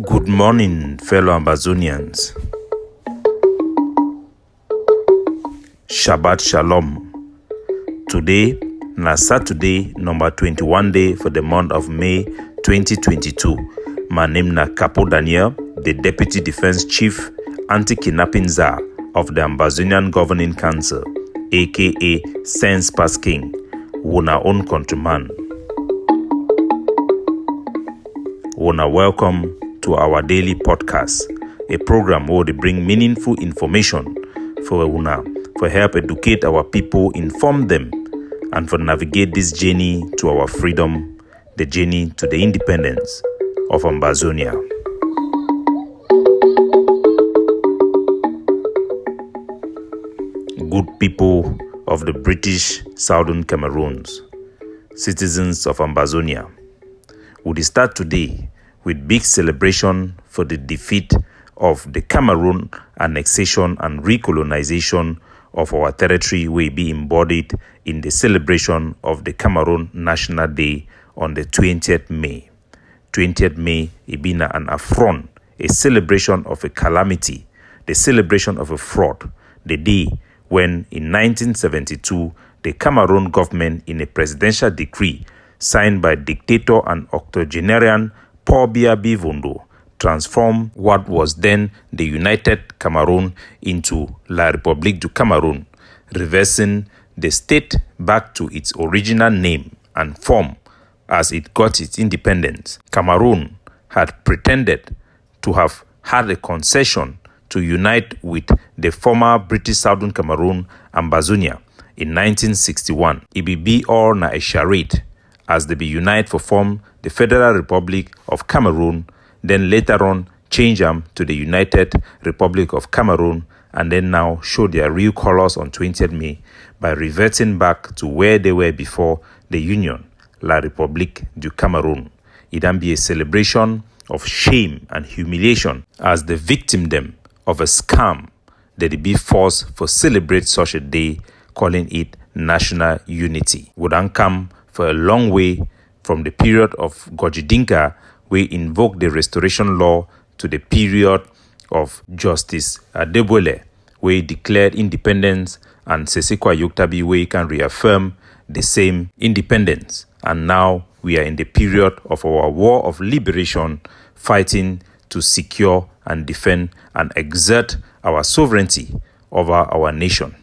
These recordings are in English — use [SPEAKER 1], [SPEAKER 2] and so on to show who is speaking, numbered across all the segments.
[SPEAKER 1] Good morning, fellow Ambazonians. Shabbat Shalom. Today, na Saturday, number 21 day for the month of May 2022. My name na Capo Daniel, the Deputy Defense Chief, Anti-Kidnapping Czar of the Ambazonian Governing Council, aka Sense Pass King, Wuna own countryman. Wuna welcome to our daily podcast, a program where they bring meaningful information for Wuna, for help educate our people, inform them, and for navigate this journey to our freedom, the journey to the independence of Ambazonia. Good people of the British Southern Cameroons, citizens of Ambazonia, we start today with big celebration for the defeat of the Cameroon annexation and recolonization of our territory will be embodied in the celebration of the Cameroon National Day on the 20th May. 20th May, it be an affront, a celebration of a calamity, the celebration of a fraud, the day when in 1972, the Cameroon government in a presidential decree signed by dictator and octogenarian Paul Biya Vondo transformed what was then the United Cameroon into La République du Cameroon, reversing the state back to its original name and form as it got its independence. Cameroon had pretended to have had a concession to unite with the former British Southern Cameroon, Ambazonia, in 1961. It be all na a charade as they be unite for form the Federal Republic of Cameroon, then later on change them to the United Republic of Cameroon, and then now show their real colors on 20th May by reverting back to where they were before the Union, La République du Cameroon. It then be a celebration of shame and humiliation as the victimdom of a scam that it be forced for celebrate such a day, calling it national unity. Would then come for a long way from the period of Gojidinka, we invoke the restoration law, to the period of Justice Adebole, we declared independence, and Sesekwa Yoktabi, we can reaffirm the same independence. And now we are in the period of our war of liberation, fighting to secure and defend and exert our sovereignty over our nation.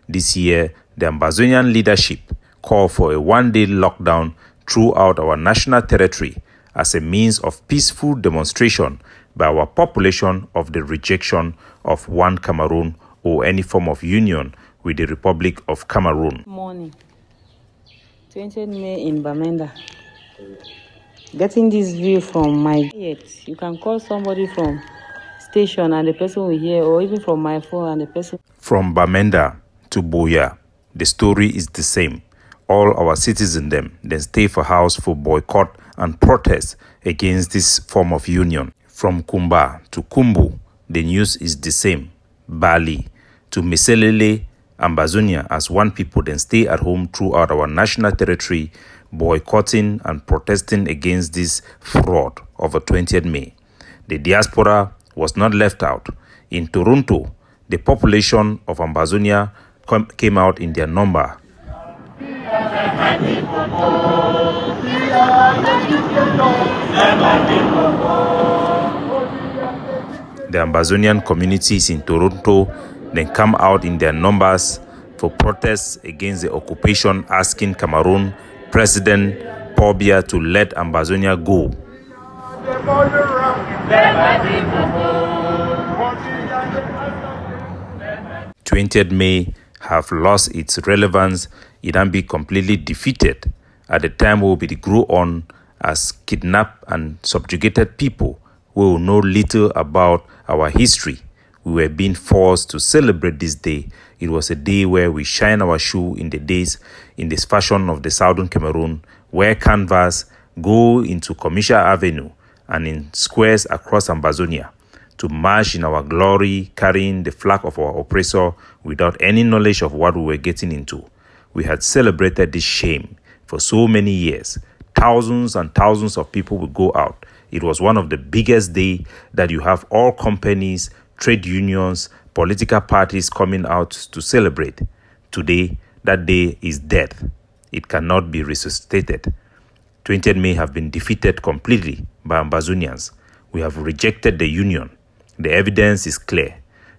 [SPEAKER 1] This year, the Ambazonian leadership called for a one-day lockdown throughout our national territory as a means of peaceful demonstration by our population of the rejection of one Cameroon or any form of union with the Republic of Cameroon.
[SPEAKER 2] Morning, 20th May in Bamenda. Getting this view from my yet, you can call somebody from station and the person will hear, or even from my phone and the person.
[SPEAKER 1] From Bamenda to Boya, the story is the same. All our citizens then stay for house for boycott and protest against this form of union. From Kumba to Kumbu, the news is the same. Bali to Meselele, Ambazonia, as one people then stay at home throughout our national territory, boycotting and protesting against this fraud of a 20th May. The diaspora was not left out. In Toronto, the population of Ambazonia came out in their number. The Ambazonian communities in Toronto then come out in their numbers for protests against the occupation, asking Cameroon President Paul Biya to let Ambazonia go. 20th May have lost its relevance. It can be completely defeated at the time we will be grow on as kidnapped and subjugated people who will know little about our history. We were being forced to celebrate this day. It was a day where we shine our shoe in the days in this fashion of the Southern Cameroon, wear canvas, go into Commercial Avenue and in squares across Ambazonia to march in our glory, carrying the flag of our oppressor without any knowledge of what we were getting into. We had celebrated this shame for so many years, thousands and thousands of people would go out. It was one of the biggest days that you have all companies, trade unions, political parties coming out to celebrate. Today, that day is dead. It cannot be resuscitated. 20th May have been defeated completely by Ambazonians. We have rejected the union. The evidence is clear.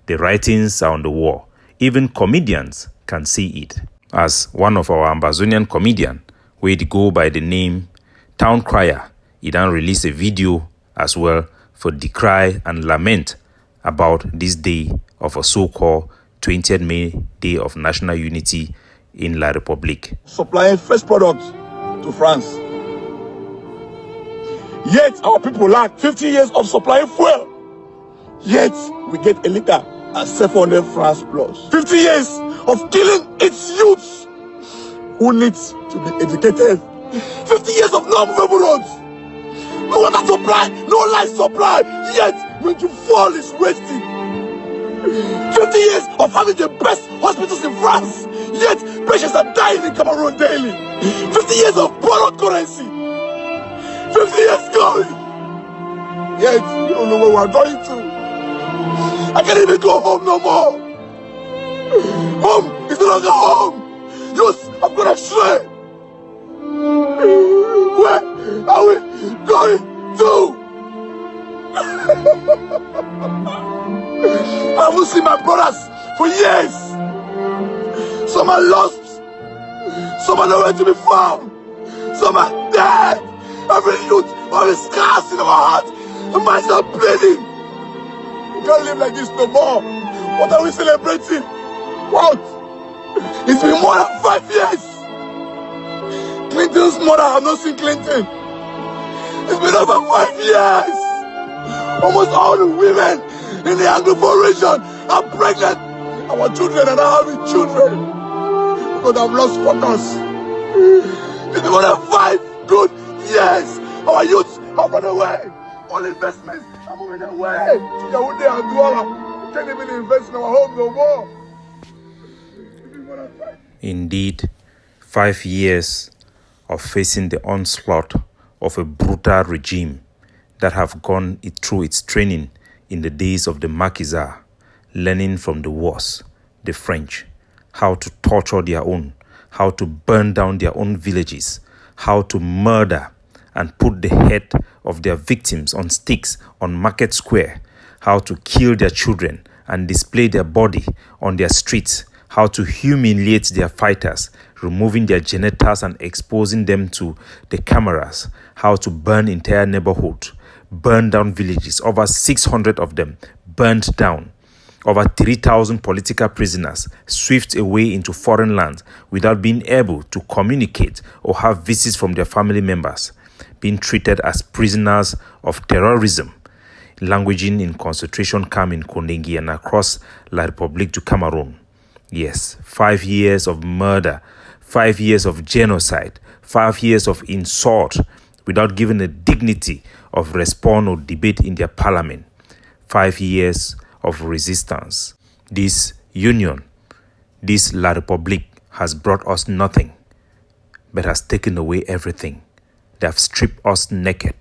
[SPEAKER 1] The writings are on the wall. Even comedians can see it. As one of our Ambazonian comedian, where they go by the name Town Crier, he then released a video as well for decry and lament about this day of a so-called 20th May Day of National Unity in La République.
[SPEAKER 3] Supplying fresh products to France. Yet our people lack 50 years of supplying fuel. Yet we get a liter at 700 francs plus. 50 years of killing its youths who needs to be educated. 50 years of non-movable roads. No water supply, no light supply. Yet when you fall is wasting. 50 years of having the best hospitals in France. Yet patients are dying in Cameroon daily. 50 years of borrowed currency. 50 years going. Yet we don't know where we're going to. I can't even go home no more. Home is no longer home. Yes, I'm gonna stray. Where are we going to? I haven't seen my brothers for years. Some are lost. Some are nowhere to be found. Some are dead. Every youth always scars in our heart. The minds are bleeding. We can't live like this no more. What are we celebrating? What? It's been more than 5 years. Clinton's mother have not seen Clinton. It's been over 5 years. Almost all the women in the Anglophone region are pregnant. Our children are not having children because I've lost focus. It's been more than 5 good years. Our youths have run away. All investments are moving away. Yahweh and Douala can't even invest in our home no more.
[SPEAKER 1] Indeed, 5 years of facing the onslaught of a brutal regime that have gone through its training in the days of the Maquisards, learning from the wars, the French, how to torture their own, how to burn down their own villages, how to murder and put the head of their victims on sticks on Market Square, how to kill their children and display their body on their streets, how to humiliate their fighters, removing their genitals and exposing them to the cameras, how to burn entire neighborhoods, burn down villages, over 600 of them burned down, over 3,000 political prisoners swept away into foreign lands without being able to communicate or have visits from their family members, being treated as prisoners of terrorism, languishing in concentration camp in Kondengi and across La République du Cameroon. Yes, 5 years of murder, 5 years of genocide, 5 years of insult without giving a dignity of response or debate in their parliament, 5 years of resistance. This union, this La République has brought us nothing, but has taken away everything. They have stripped us naked,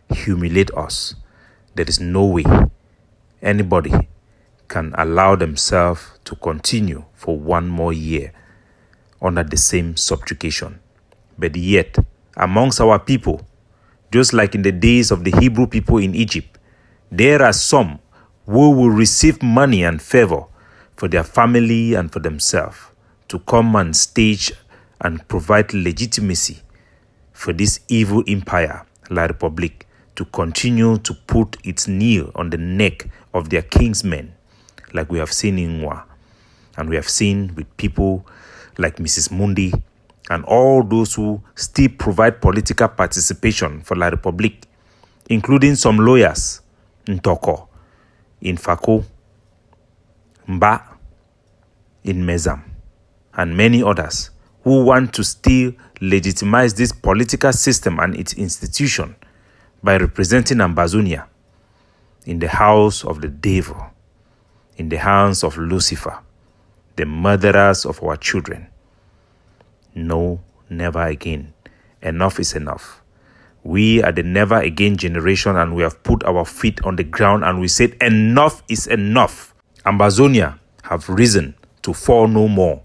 [SPEAKER 1] humiliate us. There is no way anybody can allow themselves to continue for 1 more year under the same subjugation. But yet, amongst our people, just like in the days of the Hebrew people in Egypt, there are some who will receive money and favor for their family and for themselves to come and stage and provide legitimacy for this evil empire, La République, to continue to put its knee on the neck of their kingsmen, like we have seen in Nwa, and we have seen with people like Mrs. Mundi and all those who still provide political participation for La République, including some lawyers in Toko, in Fako, Mba, in Mezam, and many others who want to still legitimize this political system and its institution by representing Ambazonia in the house of the devil, in the hands of Lucifer, the murderers of our children. No, never again. Enough is enough. We are the never again generation, and we have put our feet on the ground and we said enough is enough. Ambazonia have risen to fall no more.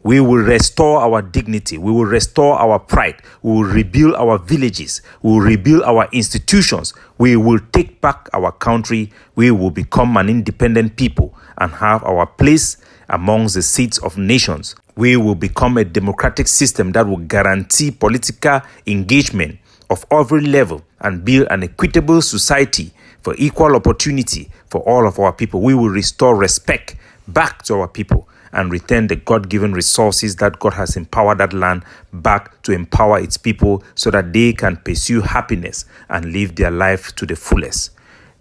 [SPEAKER 1] We will restore our dignity. We will restore our pride. We will rebuild our villages. We will rebuild our institutions. We will take back our country. We will become an independent people and have our place amongst the seats of nations. We will become a democratic system that will guarantee political engagement of every level and build an equitable society for equal opportunity for all of our people. We will restore respect back to our people and return the God-given resources that God has empowered that land back to empower its people so that they can pursue happiness and live their life to the fullest.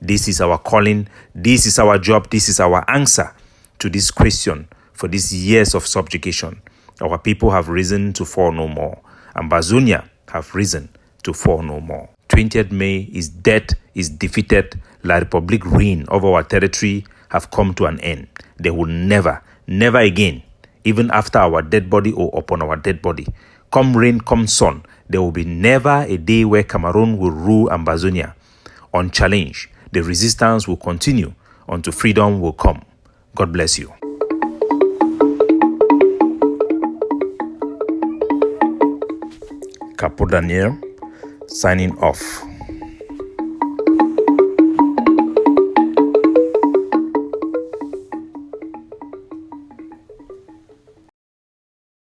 [SPEAKER 1] This is our calling. This is our job. This is our answer to this question for these years of subjugation. Our people have risen to fall no more. Ambazonia have risen to fall no more. 20th May is dead, is defeated. La Republique reign over our territory have come to an end. They will never again, even after our dead body or upon our dead body, come rain, come sun, there will be never a day where Cameroon will rule Ambazonia unchallenged. The resistance will continue until freedom will come. God bless you. Capo Daniel, signing off.